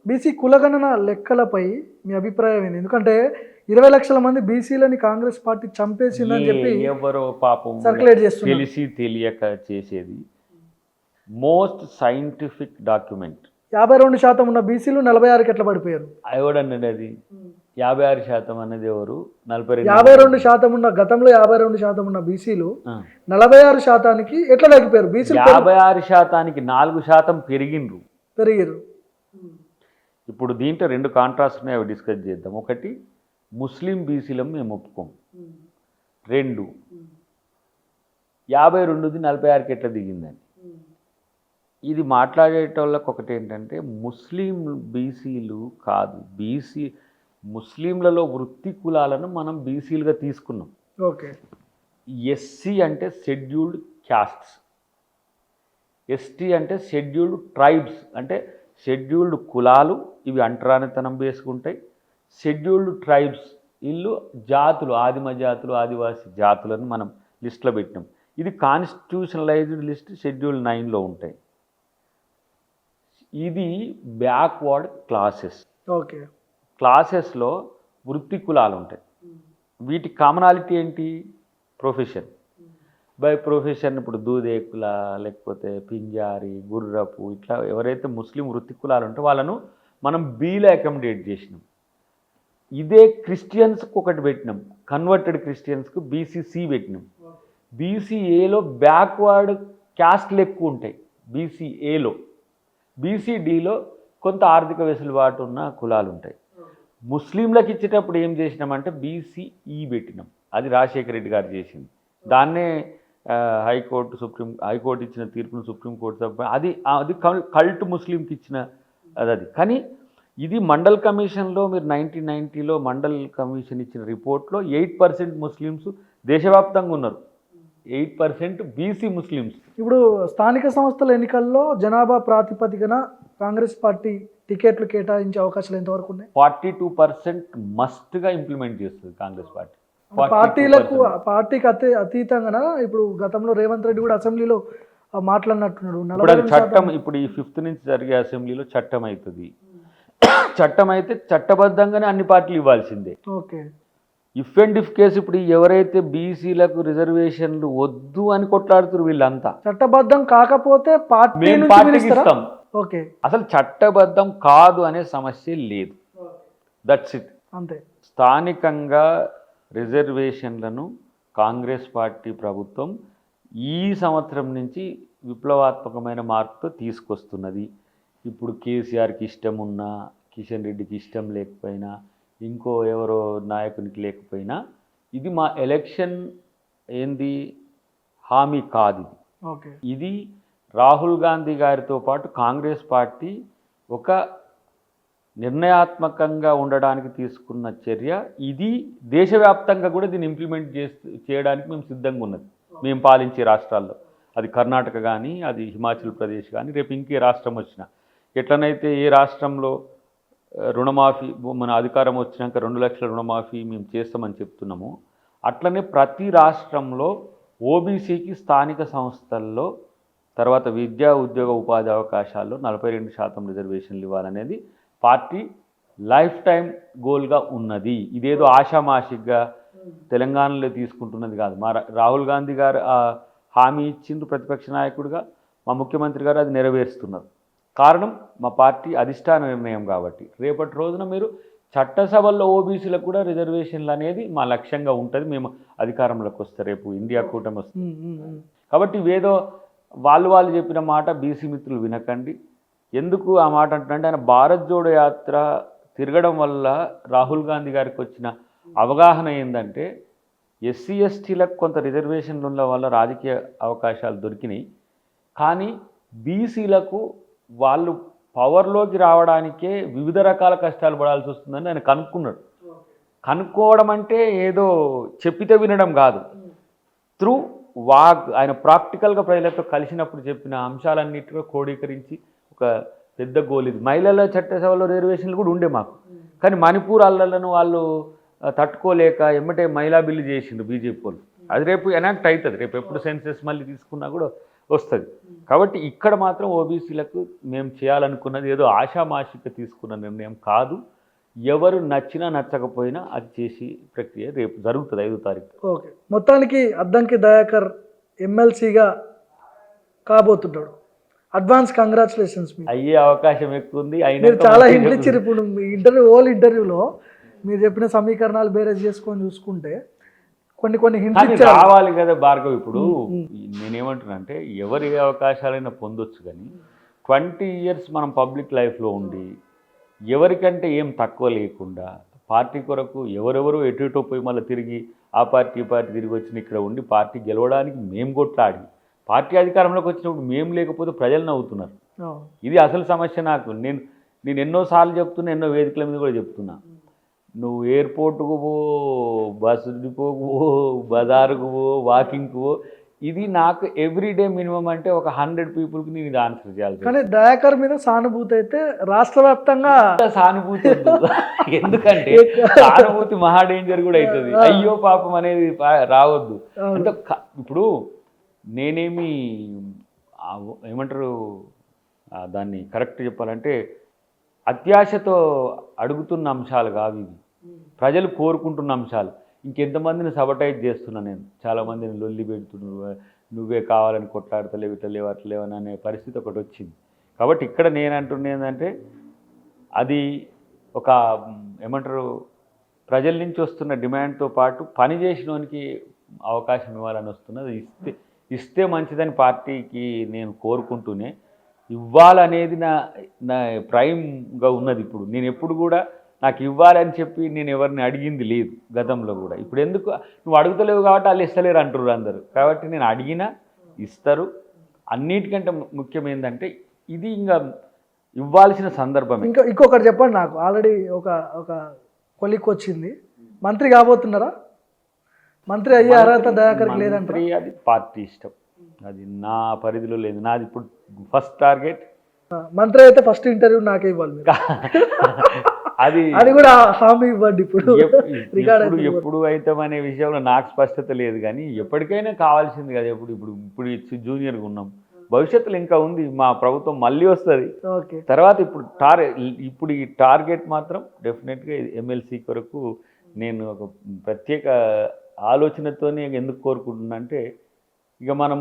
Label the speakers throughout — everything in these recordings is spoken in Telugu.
Speaker 1: బీసీ కులగణన లెక్కలపై మీ అభిప్రాయం ఏంది? ఎందుకంటే 20 లక్షల మంది బీసీలని కాంగ్రెస్ పార్టీ చంపేసిందని చెప్పి
Speaker 2: ఎవరో పాపం
Speaker 1: సర్క్యులేట్ చేస్తున్నారు.
Speaker 2: తెలిసి తెలియక చేసేది. Most scientific document.
Speaker 1: 52% ఉన్న బీసీలు 46కి ఎట్లా పడిపోయారు?
Speaker 2: ఎవడన్నది అది 56% అన్నది ఎవరు?
Speaker 1: 52% ఉన్న గతంలో 52% ఉన్న బీసీలు 46%కి ఎట్లా తగ్గిపోయారు? బీసీలు
Speaker 2: 56%కి 4% పెరిగారు. ఇప్పుడు దీంట్లో 2 కాంట్రాస్ట్ ఉన్నాయి, అవి డిస్కస్ చేద్దాం. ఒకటి, ముస్లిం బీసీలం మేము ఒప్పుకోం. 2, 52ది 46కి ఎట్లా దిగిందని. ఇది మాట్లాడేటోళ్ళకి ఒకటి ఏంటంటే, ముస్లిం బీసీలు కాదు, ముస్లింలలో వృత్తి కులాలను మనం బీసీలుగా తీసుకున్నాం.
Speaker 1: ఓకే.
Speaker 2: ఎస్సీ అంటే షెడ్యూల్డ్ క్యాస్ట్స్, ఎస్టీ అంటే షెడ్యూల్డ్ ట్రైబ్స్, అంటే షెడ్యూల్డ్ కులాలు, ఇవి అంటరానితనం వేసుకుంటాయి. షెడ్యూల్డ్ ట్రైబ్స్, ఇల్లు జాతులు, ఆదిమ జాతులు, ఆదివాసీ జాతులను మనం లిస్టులో పెట్టినాం. ఇది కాన్స్టిట్యూషనలైజ్డ్ లిస్ట్, షెడ్యూల్ 9లో ఉంటాయి. ఇది బ్యాక్వర్డ్ క్లాసెస్.
Speaker 1: ఓకే.
Speaker 2: క్లాసెస్లో వృత్తి కులాలు ఉంటాయి. వీటి కామనాలిటీ ఏంటి? ప్రొఫెషన్. బై ప్రొఫెషన్ ఇప్పుడు దూదేకుల, లేకపోతే పింజారి, గుర్రపు, ఇట్లా ఎవరైతే ముస్లిం వృత్తి కులాలు ఉంటే వాళ్ళను మనం బీలో అకామిడేట్ చేసినాం. ఇదే క్రిస్టియన్స్కి ఒకటి పెట్టినాం, కన్వర్టెడ్ క్రిస్టియన్స్కి బీసీసీ పెట్టినాం. బీసీఏలో బ్యాక్వర్డ్ క్యాస్ట్లు ఎక్కువ ఉంటాయి బీసీఏలో. బీసీడీలో కొంత ఆర్థిక వెసులుబాటు ఉన్న కులాలు ఉంటాయి. ముస్లింలకు ఇచ్చేటప్పుడు ఏం చేసినామంటే బీసీఈ పెట్టినాం. అది రాజశేఖర రెడ్డి గారు చేసింది. దాన్నే హైకోర్టు ఇచ్చిన తీర్పును సుప్రీంకోర్టు అది కల్ట్ ముస్లింకి ఇచ్చిన అది. కానీ ఇది మండల్ కమిషన్లో మీరు 1990లో మండల్ కమిషన్ ఇచ్చిన రిపోర్ట్లో 8% ముస్లిమ్స్ దేశవ్యాప్తంగా ఉన్నారు. 8% బీసీ ముస్లిమ్స్.
Speaker 1: ఇప్పుడు స్థానిక సంస్థల ఎన్నికల్లో జనాభా ప్రాతిపదికన కాంగ్రెస్ పార్టీ టికెట్లు కేటాయించే అవకాశాలు ఎంతవరకు ఉన్నాయి?
Speaker 2: 42% మస్ట్గా ఇంప్లిమెంట్ చేస్తుంది కాంగ్రెస్ పార్టీ.
Speaker 1: పార్టీకి అతీతంగా ఇప్పుడు గతంలో రేవంత్ రెడ్డి కూడా అసెంబ్లీలో మాట్లాడినట్టున్నాడు.
Speaker 2: ఇప్పుడు అది చట్టం, ఇప్పుడు ఈ 5th నుంచి జరిగే అసెంబ్లీలో చట్టం అవుతుంది. చట్టం అయితే చట్టబద్ధంగానే అన్ని పార్టీలు ఇవ్వాల్సిందే.
Speaker 1: Okay.
Speaker 2: If and if case ఇప్పుడు ఎవరైతే బీసీలకు రిజర్వేషన్లు వద్దు అని కొట్లాడుతున్నారు వీళ్ళంతా,
Speaker 1: చట్టబద్ధం కాకపోతే
Speaker 2: పార్టీకి ఇస్తాం.
Speaker 1: ఓకే.
Speaker 2: అసలు చట్టబద్ధం కాదు అనే సమస్య లేదు. That's it.
Speaker 1: అంతే.
Speaker 2: స్థానికంగా రిజర్వేషన్లను కాంగ్రెస్ పార్టీ ప్రభుత్వం ఈ సంవత్సరం నుంచి విప్లవాత్మకమైన మార్పుతో తీసుకొస్తున్నది. ఇప్పుడు కేసీఆర్కి ఇష్టం ఉన్నా, కిషన్ రెడ్డికి ఇష్టం లేకపోయినా, ఇంకో ఎవరో నాయకునికి లేకపోయినా, ఇది మా ఎలక్షన్ హామీ కాదు.
Speaker 1: ఓకే.
Speaker 2: ఇది రాహుల్ గాంధీ గారితో పాటు కాంగ్రెస్ పార్టీ ఒక నిర్ణయాత్మకంగా ఉండడానికి తీసుకున్న చర్య. ఇది దేశవ్యాప్తంగా కూడా దీన్ని ఇంప్లిమెంట్ చేయడానికి మేము సిద్ధంగా ఉన్నది. మేము పాలించే రాష్ట్రాల్లో, అది కర్ణాటక కానీ, అది హిమాచల్ ప్రదేశ్ కానీ, రేపు ఇంకే రాష్ట్రం వచ్చినా, ఎట్లనైతే ఏ రాష్ట్రంలో రుణమాఫీ మన అధికారం వచ్చినాక 2 లక్షల రుణమాఫీ మేము చేస్తామని చెప్తున్నాము, అట్లనే ప్రతి రాష్ట్రంలో ఓబీసీకి స్థానిక సంస్థల్లో, తర్వాత విద్యా ఉద్యోగ ఉపాధి అవకాశాల్లో 42% రిజర్వేషన్లు ఇవ్వాలనేది పార్టీ లైఫ్ టైం గోల్గా ఉన్నది. ఇదేదో ఆషామాషిగా తెలంగాణలో తీసుకుంటున్నది కాదు. మా రాహుల్ గాంధీ గారు హామీ ఇచ్చిండ్రు ప్రతిపక్ష నాయకుడిగా, మా ముఖ్యమంత్రి గారు అది నెరవేరుస్తున్నారు. కారణం మా పార్టీ అధిష్టాన నిర్ణయం కాబట్టి. రేపటి రోజున మీరు చట్టసభల్లో ఓబీసీలకు కూడా రిజర్వేషన్లు అనేది మా లక్ష్యంగా ఉంటుంది. మేము అధికారంలోకి వస్తే రేపు ఇండియా కూటమి వస్తుంది కాబట్టి ఇవేదో వాళ్ళు చెప్పిన మాట బీసీ మిత్రులు వినకండి. ఎందుకు ఆ మాట అంటున్నారంటే, ఆయన భారత్ జోడో యాత్ర తిరగడం వల్ల రాహుల్ గాంధీ గారికి వచ్చిన అవగాహన ఏంటంటే, ఎస్సీ ఎస్టీలకు కొంత రిజర్వేషన్లు ఉన్న వల్ల రాజకీయ అవకాశాలు దొరికినాయి, కానీ బీసీలకు వాళ్ళు పవర్లోకి రావడానికే వివిధ రకాల కష్టాలు పడాల్సి వస్తుందని ఆయన కనుక్కున్నాడు. కనుక్కోవడం అంటే ఏదో చెప్పితే వినడం కాదు, త్రూ ఆయన ప్రాక్టికల్గా ప్రజలతో కలిసినప్పుడు చెప్పిన అంశాలన్నిటిలో క్రోడీకరించి ఒక పెద్ద గోల్ ఇది. మహిళల చట్టసభలో రిజర్వేషన్లు కూడా ఉండే మాకు, కానీ మణిపూర్ అల్లలను వాళ్ళు తట్టుకోలేక ఎమ్మటే మహిళా బిల్లు చేసిండు బీజేపీ వాళ్ళు. అది రేపు ఎనాక్ట్ అవుతుంది. రేపు ఎప్పుడు సెన్సెస్ మళ్ళీ తీసుకున్నా కూడా వస్తుంది. కాబట్టి ఇక్కడ మాత్రం ఓబీసీలకు మేము చేయాలనుకున్నది ఏదో ఆషామాషిక తీసుకున్న నిర్ణయం కాదు. ఎవరు నచ్చినా నచ్చకపోయినా అది చేసి ప్రక్రియ రేపు జరుగుతుంది 5వ తారీఖు.
Speaker 1: ఓకే, మొత్తానికి అద్దంకి దయాకర్ ఎమ్మెల్సీగా కాబోతుంటాడు. Advance congratulations.
Speaker 2: అయ్యే అవకాశం ఎక్కువ ఉంది.
Speaker 1: మీరు చాలా హింట్లు ఇచ్చారు. ఇప్పుడు మీ ఇంటర్వ్యూలో మీరు చెప్పిన సమీకరణాలు బేరేజ్ చేసుకొని చూసుకుంటే కొన్ని హింట్లు
Speaker 2: రావాలి కదా భార్గవ్. ఇప్పుడు నేనేమంటున్నా అంటే ఎవరు ఏ అవకాశాలైనా పొందొచ్చు, కానీ 20 years మనం పబ్లిక్ లైఫ్లో ఉండి ఎవరికంటే ఏం తక్కువ లేకుండా పార్టీ కొరకు ఎవరెవరు ఎటు పోయి మళ్ళీ తిరిగి ఆ పార్టీ తిరిగి వచ్చిన ఇక్కడ ఉండి పార్టీ గెలవడానికి మేము కొట్లాడి పార్టీ అధికారంలోకి వచ్చినప్పుడు మేము లేకపోతే ప్రజలు నవ్వుతున్నారు. ఇది అసలు సమస్య. నేను ఎన్నోసార్లు చెప్తున్నా, ఎన్నో వేదికల మీద కూడా చెప్తున్నా, నువ్వు ఎయిర్పోర్ట్కు పో, బస్సు డిపోకు పో, బజారుకు పో, వాకింగ్కు పో, ఇది నాకు ఎవ్రీడే మినిమం అంటే ఒక 100 peopleకి నేను ఇది ఆన్సర్ చేయాలి.
Speaker 1: కానీ దయాకర్ మీద సానుభూతి అయితే రాష్ట్ర వ్యాప్తంగా
Speaker 2: సానుభూతి ఎందుకంటే సానుభూతి మహా డేంజర్ కూడా అవుతుంది. అయ్యో పాపం అనేది రావద్దు. అంటే ఇప్పుడు నేనేమి ఏమంటారు దాన్ని కరెక్ట్ చెప్పాలంటే అత్యాశతో అడుగుతున్న అంశాలు కావు ఇవి. ప్రజలు కోరుకుంటున్న అంశాలు. ఇంకెంతమందిని సబటైజ్ చేస్తున్నా నేను, చాలామందిని లొల్లి పెడుతున్నారు, నువ్వే కావాలని కొట్లాడతలేవు, ఇట్లా లేవని అనే పరిస్థితి ఒకటి వచ్చింది. కాబట్టి ఇక్కడ నేను అంటున్నా ఏంటంటే అది ఒక ఏమంటారు ప్రజల నుంచి వస్తున్న డిమాండ్తో పాటు పని చేసినోనికి అవకాశం ఇవ్వాలని వస్తున్నది. ఇస్తే మంచిదని పార్టీకి నేను కోరుకుంటూనే ఇవ్వాలనేది నా ప్రైమ్గా ఉన్నది. ఇప్పుడు నేను ఎప్పుడు కూడా నాకు ఇవ్వాలని చెప్పి నేను ఎవరిని అడిగింది లేదు గతంలో కూడా. ఇప్పుడు ఎందుకు నువ్వు అడుగుతలేవు కాబట్టి వాళ్ళు ఇస్తలేరు అంటారు అందరూ. కాబట్టి నేను అడిగినా ఇస్తారు. అన్నిటికంటే ముఖ్యం ఏంటంటే ఇది ఇంకా ఇవ్వాల్సిన సందర్భం.
Speaker 1: ఇంకొకటి చెప్పండి, నాకు ఆల్రెడీ ఒక కొలిక్ వచ్చింది, మంత్రి కాబోతున్నారా? మంత్రి అయ్యే అర్హత దయాకర్కి లేదంటారు.
Speaker 2: అది పార్టీ ఇష్టం, అది నా పరిధిలో లేదు. నాది ఇప్పుడు ఫస్ట్ టార్గెట్
Speaker 1: మంత్రి అయితే ఫస్ట్ ఇంటర్వ్యూ నాకే ఇవ్వాలి. అది కూడా హామీ ఇవ్వండి. ఇప్పుడు
Speaker 2: ఎప్పుడు అవుతామనే విషయంలో నాకు స్పష్టత లేదు, కానీ ఎప్పటికైనా కావాల్సింది కదా. ఇప్పుడు జూనియర్గా ఉన్నాం, భవిష్యత్తులో ఇంకా ఉంది. మా ప్రభుత్వం మళ్ళీ వస్తుంది తర్వాత. ఇప్పుడు ఈ టార్గెట్ మాత్రం డెఫినెట్గా ఎమ్మెల్సీ కొరకు నేను ఒక ప్రత్యేక ఆలోచనతోనే ఎందుకు కోరుకుంటున్నా అంటే ఇక మనం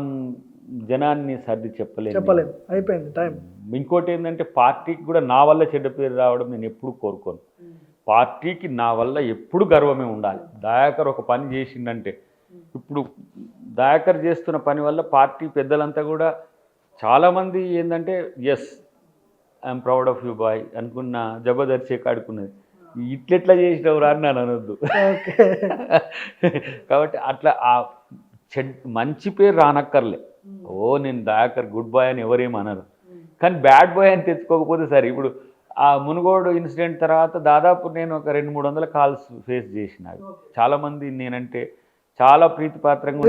Speaker 2: జనాన్ని సర్ది చెప్పలేము,
Speaker 1: అయిపోయింది టైం.
Speaker 2: ఇంకోటి ఏంటంటే పార్టీకి కూడా నా వల్ల చెడ్డ పేరు రావడం నేను ఎప్పుడు కోరుకోను. పార్టీకి నా వల్ల ఎప్పుడు గర్వమే ఉండాలి. దయాకర్ ఒక పని చేసిందంటే, ఇప్పుడు దయాకర్ చేస్తున్న పని వల్ల పార్టీ పెద్దలంతా కూడా చాలామంది ఏంటంటే yes I'm proud of you boy అనుకున్న జబర్దస్త్ ఆడుకున్నది. ఇట్లెట్లా చేసినవు రా అని నన్ను అనొద్దు. కాబట్టి అట్లా ఆ మంచి పేరు రానక్కర్లే. నేను దయాకర్ గుడ్ బాయ్ అని ఎవరేమనరు, కానీ బ్యాడ్ బాయ్ అని తెచ్చుకోకపోతే సరే. ఇప్పుడు ఆ మునుగోడు ఇన్సిడెంట్ తర్వాత దాదాపు నేను ఒక 200-300 కాల్స్ ఫేస్ చేసిన. చాలామంది నేనంటే చాలా ప్రీతిపాత్రంగా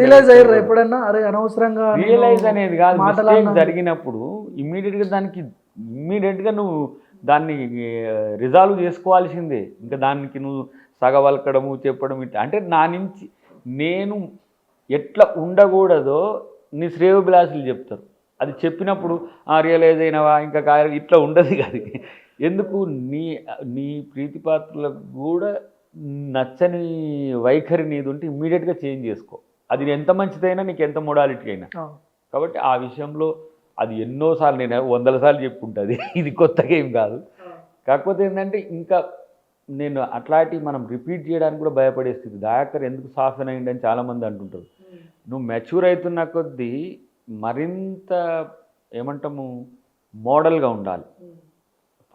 Speaker 2: రియలైజ్ అనేది కాదు. మిస్టేక్ జరిగినప్పుడు ఇమ్మీడియట్గా నువ్వు దాన్ని రిజాల్వ్ చేసుకోవాల్సిందే. ఇంకా దానికి నువ్వు సగవలకడము చెప్పడం ఇట్లా అంటే నా నుంచి నేను ఎట్లా ఉండకూడదో నీ శ్రేయోభిలాషులు చెప్తారు. అది చెప్పినప్పుడు రియలైజ్ అయినవా ఇంకా ఇట్లా ఉండదు కాదు. ఎందుకు నీ ప్రీతిపాత్రులకు కూడా నచ్చని వైఖరి నీది ఉంటే ఇమ్మీడియట్గా చేంజ్ చేసుకో. అది ఎంత మంచిదైనా నీకు ఎంత మొడాలిటీ అయినా. కాబట్టి ఆ విషయంలో అది ఎన్నోసార్లు నేను 100 సార్లు చెప్పుకుంటుంది. ఇది కొత్తగా ఏం కాదు. కాకపోతే ఏంటంటే ఇంకా నేను అట్లాంటివి మనం రిపీట్ చేయడానికి కూడా భయపడే స్థితి. దయాకర్ ఎందుకు సాఫ్ట్ అయ్యిందని చాలామంది అంటుంటారు. నువ్వు మెచ్యూర్ అవుతున్న కొద్దీ మరింత ఏమంటాము మోడల్గా ఉండాలి.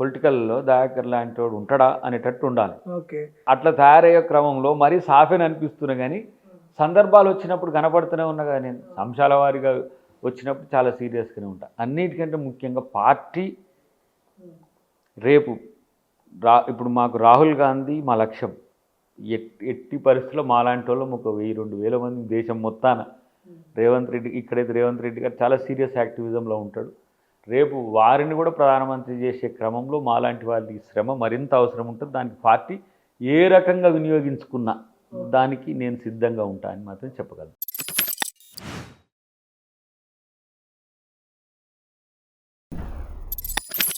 Speaker 2: పొలిటికల్లో దయాకర్ లాంటి వాడు ఉంటాడా అనేటట్టు ఉండాలి. అట్లా తయారయ్యే క్రమంలో మరీ సాఫెన్ అనిపిస్తున్నా, కానీ సందర్భాలు వచ్చినప్పుడు కనపడుతూనే ఉన్నా. కానీ నేను అంశాల వారిగా వచ్చినప్పుడు చాలా సీరియస్గానే ఉంటా. అన్నిటికంటే ముఖ్యంగా పార్టీ రేపు ఇప్పుడు మాకు రాహుల్ గాంధీ మా లక్ష్యం. ఎట్టి పరిస్థితుల్లో మాలాంటి వాళ్ళం ఒక 1000-2000 మంది దేశం మొత్తాన రేవంత్ రెడ్డి, ఇక్కడైతే రేవంత్ రెడ్డి గారు చాలా సీరియస్ యాక్టివిజంలో ఉంటాడు. రేపు వారిని కూడా ప్రధానమంత్రి చేసే క్రమంలో మాలాంటి వాళ్ళకి శ్రమ మరింత అవసరం ఉంటుంది. దానికి పార్టీ ఏ రకంగా వినియోగించుకున్నా దానికి నేను సిద్ధంగా ఉంటానని మాత్రం చెప్పగలను.